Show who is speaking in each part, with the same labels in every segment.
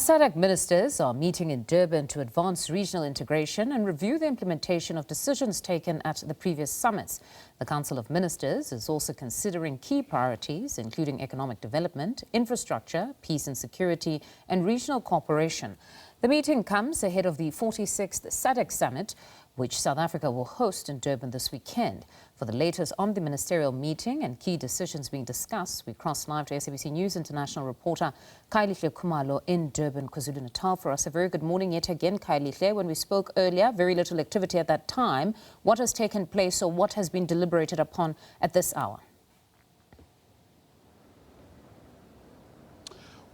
Speaker 1: SADC ministers are meeting in Durban to advance regional integration and review the implementation of decisions taken at the previous summits. The Council of Ministers is also considering key priorities, including economic development, infrastructure, peace and security, and regional cooperation. The meeting comes ahead of the 46th SADC summit, which South Africa will host in Durban this weekend. For the latest on the ministerial meeting and key decisions being discussed, we cross live to SABC News international reporter Khayelihle Khumalo in Durban, KwaZulu-Natal. For us, a very good morning yet again, Khayelihle. When we spoke earlier, very little activity at that time. What has taken place or what has been deliberated upon at this hour?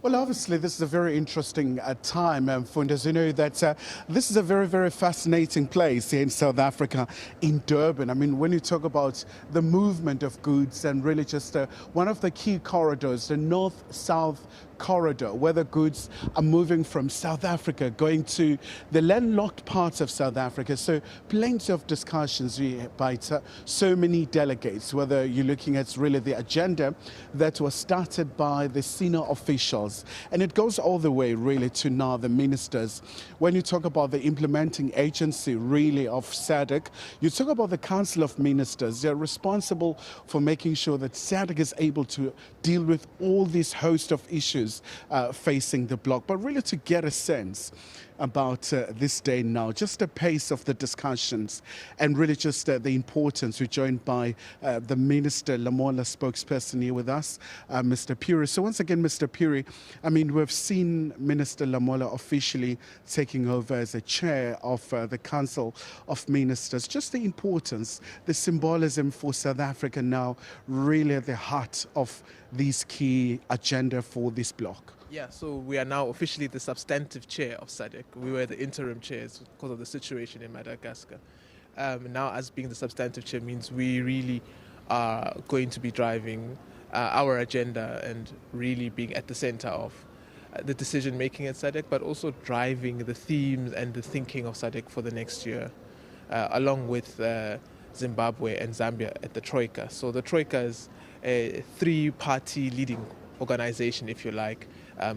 Speaker 2: Well, obviously, this is a very interesting time, Fundas. You know that this is a very, very fascinating place here in South Africa, in Durban. I mean, when you talk about the movement of goods and really just one of the key corridors, the north-south corridor, where the goods are moving from South Africa, going to the landlocked parts of South Africa. So plenty of discussions by so many delegates, whether you're looking at really the agenda that was started by the senior officials. And it goes all the way really to now the ministers. When you talk about the implementing agency really of SADC, you talk about the Council of Ministers. They're responsible for making sure that SADC is able to deal with all these host of issues facing the bloc, but really to get a sense about this day now, just the pace of the discussions and really just the importance. We're joined by the Minister Lamola, spokesperson here with us, Mr. Phiri. So once again, Mr. Phiri, I mean, we've seen Minister Lamola officially taking over as a chair of the Council of Ministers. Just the importance, the symbolism for South Africa now really at the heart of these key agenda for this bloc.
Speaker 3: Yeah, so we are now officially the substantive chair of SADC. We were the interim chairs because of the situation in Madagascar. Now, as being the substantive chair means we really are going to be driving our agenda and really being at the center of the decision-making at SADC, but also driving the themes and the thinking of SADC for the next year, along with Zimbabwe and Zambia at the Troika. So the Troika is a three-party leading organization, if you like,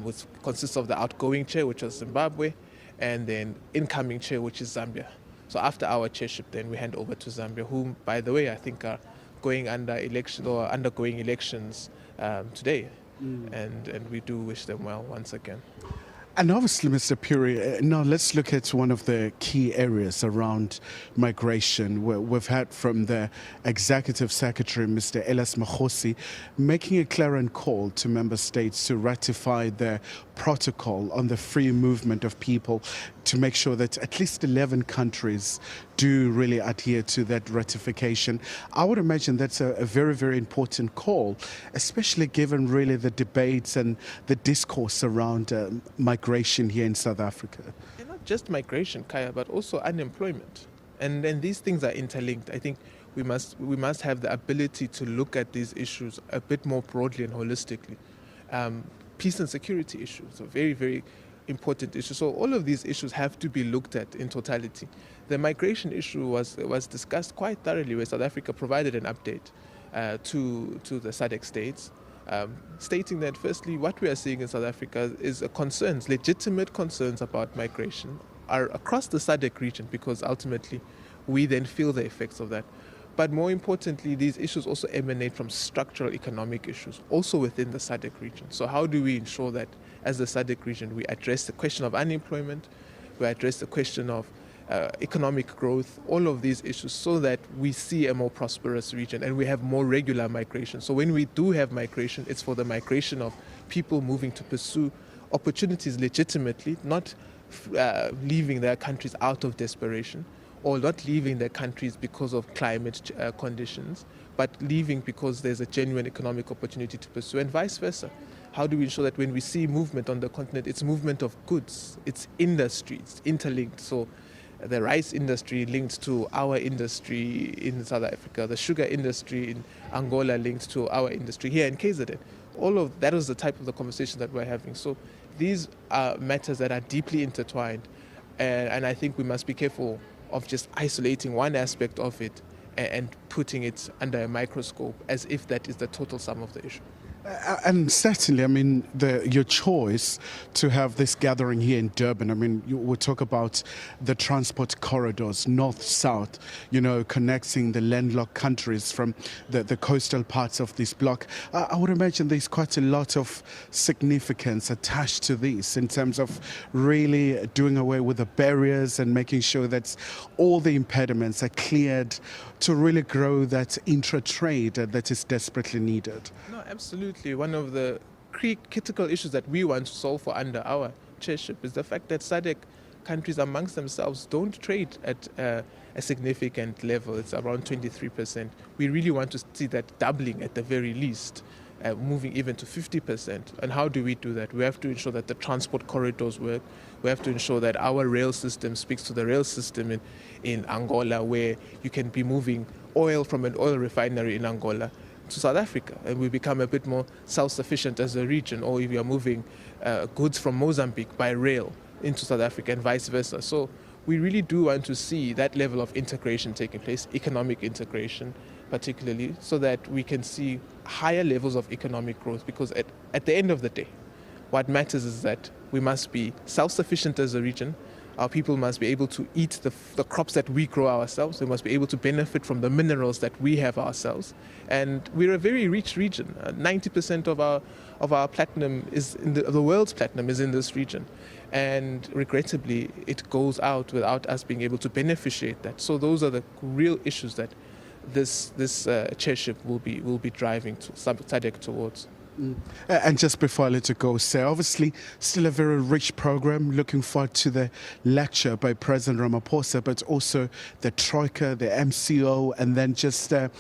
Speaker 3: which consists of the outgoing chair, which was Zimbabwe, and then incoming chair, which is Zambia. So after our chairship, then we hand over to Zambia, whom, by the way, I think are going under election or undergoing elections today, and we do wish them well once again.
Speaker 2: And obviously, Mr. Phiri, now let's look at one of the key areas around migration. We've heard from the Executive Secretary, Mr. Elias Makhosi, making a clarion call to member states to ratify the protocol on the free movement of people to make sure that at least 11 countries do really adhere to that ratification. I would imagine that's a very, very important call, especially given really the debates and the discourse around migration here in South Africa.
Speaker 3: And not just migration, Kaya, but also unemployment. And these things are interlinked. I think we must have the ability to look at these issues a bit more broadly and holistically. Peace and security issues are very, very important issues. So all of these issues have to be looked at in totality. The migration issue was discussed quite thoroughly, where South Africa provided an update to the SADC states, stating that firstly, what we are seeing in South Africa is concerns, legitimate concerns about migration are across the SADC region, because ultimately we then feel the effects of that. But more importantly, these issues also emanate from structural economic issues, also within the SADC region. So how do we ensure that as the SADC region, we address the question of unemployment, we address the question of economic growth, all of these issues, so that we see a more prosperous region and we have more regular migration. So when we do have migration, it's for the migration of people moving to pursue opportunities legitimately, not leaving their countries out of desperation, or not leaving their countries because of climate conditions, but leaving because there's a genuine economic opportunity to pursue, and vice versa. How do we ensure that when we see movement on the continent, it's movement of goods, it's industry, it's interlinked. So the rice industry linked to our industry in South Africa, the sugar industry in Angola linked to our industry here in KZN. All of that is the type of the conversation that we're having. So these are matters that are deeply intertwined, and I think we must be careful of just isolating one aspect of it and putting it under a microscope as if that is the total sum of the issue.
Speaker 2: And certainly, I mean, your choice to have this gathering here in Durban, I mean, we talk about the transport corridors, north-south, connecting the landlocked countries from the coastal parts of this bloc. I would imagine there's quite a lot of significance attached to this in terms of really doing away with the barriers and making sure that all the impediments are cleared to really grow that intra-trade that is desperately needed.
Speaker 3: No, absolutely. One of the critical issues that we want to solve for under our chairship is the fact that SADC countries amongst themselves don't trade at a significant level. It's around 23%. We really want to see that doubling at the very least, moving even to 50%. And how do we do that? We have to ensure that the transport corridors work. We have to ensure that our rail system speaks to the rail system in Angola, where you can be moving oil from an oil refinery in Angola to South Africa, and we become a bit more self-sufficient as a region, or if you are moving goods from Mozambique by rail into South Africa and vice versa. So we really do want to see that level of integration taking place, economic integration particularly, so that we can see higher levels of economic growth, because at the end of the day, what matters is that we must be self-sufficient as a region. Our people must be able to eat the crops that we grow ourselves. We must be able to benefit from the minerals that we have ourselves. And we're a very rich region. 90% of our platinum is the world's platinum is in this region. And regrettably, it goes out without us being able to beneficiate that. So those are the real issues that this chairship will be driving SADC towards.
Speaker 2: And just before I let you go, sir, obviously still a very rich program. Looking forward to the lecture by President Ramaphosa, but also the Troika, the MCO, and then just the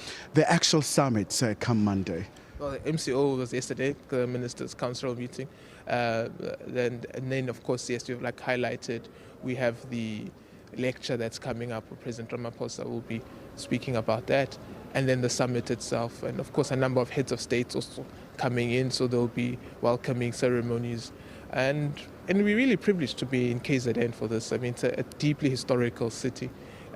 Speaker 2: actual summit come Monday.
Speaker 3: Well, the MCO was yesterday, the Ministers' Council meeting. And then, of course, yes, you've highlighted, we have the lecture that's coming up. President Ramaphosa will be speaking about that. And then the summit itself. And, of course, a number of heads of states also coming in, so there'll be welcoming ceremonies. And we're really privileged to be in KZN for this. I mean, it's a deeply historical city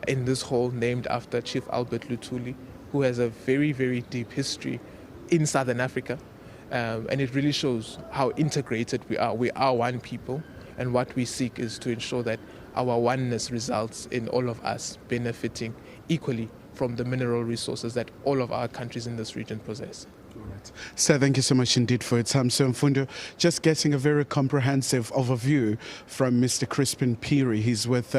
Speaker 3: in this hall named after Chief Albert Luthuli, who has a very, very deep history in Southern Africa. And it really shows how integrated we are. We are one people, and what we seek is to ensure that our oneness results in all of us benefiting equally from the mineral resources that all of our countries in this region possess.
Speaker 2: Right. Sir, thank you so much indeed for your time. So, Mfundo, just getting a very comprehensive overview from Mr. Chrispin Phiri. He's with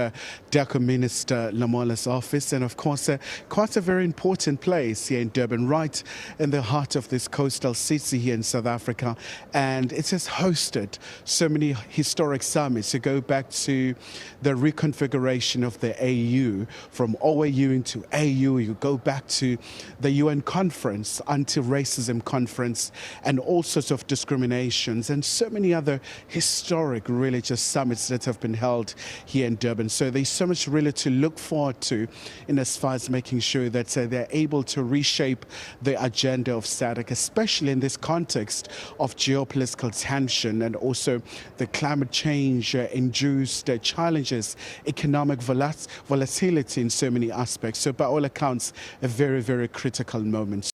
Speaker 2: DIRCO Minister Lamola's office, and of course, quite a very important place here in Durban, right in the heart of this coastal city here in South Africa. And it has hosted so many historic summits. You go back to the reconfiguration of the AU, from OAU into AU. You go back to the UN conference, anti-racism conference, and all sorts of discriminations, and so many other historic religious summits that have been held here in Durban. So there's so much really to look forward to in as far as making sure that they're able to reshape the agenda of SADC, especially in this context of geopolitical tension and also the climate change induced challenges, economic volatility in so many aspects. So by all accounts, a very, very critical moment.